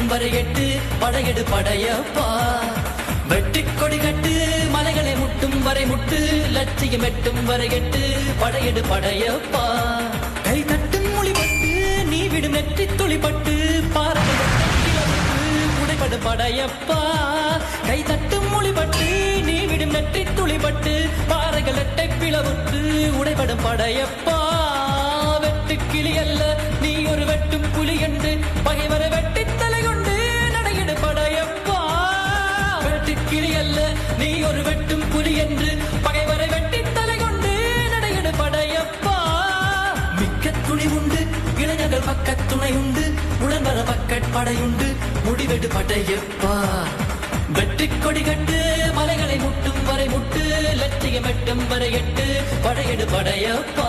மெட்டும் வரை எட்டு படையெடு படையப்பா வெட்டிக் கொடி கட்டு மலைகளை முட்டும் வரை முட்டு லட்சியம் எட்டும் வரை எட்டு படையெடு படையப்பா கை தட்டும் மொழிபட்டு நீ விடும் நெற்றி துளிப்பட்டு பாறைப்படு படையப்பா கை தட்டும் மொழிபட்டு நீ விடும் நெற்றி துளிப்பட்டு பாறைகள் எட்டை பிளவுட்டு உடைபடும் படையப்பா வெட்டு கிளி அல்ல நீ ஒரு வெட்டும் புலி என்று பகைவரை வெட்டி தலை கொண்டு நடையிடு படையப்பா வெட்டு கிளி அல்ல நீ ஒரு வெட்டும் புலி என்று பகைவரை வெட்டி தலை கொண்டு நடையிடு படையப்பா மிக்க துணி உண்டு இளைஞர்கள் பக்க துணை உண்டு உடன்வர பக்கட் படையுண்டு முடிவெடு படையப்பா வெற்றி கொடி கட்டு மலைகளை முட்டும் வரை முட்டு லட்சியம் எட்டும் வரை எட்டு படையெடு படையப்பா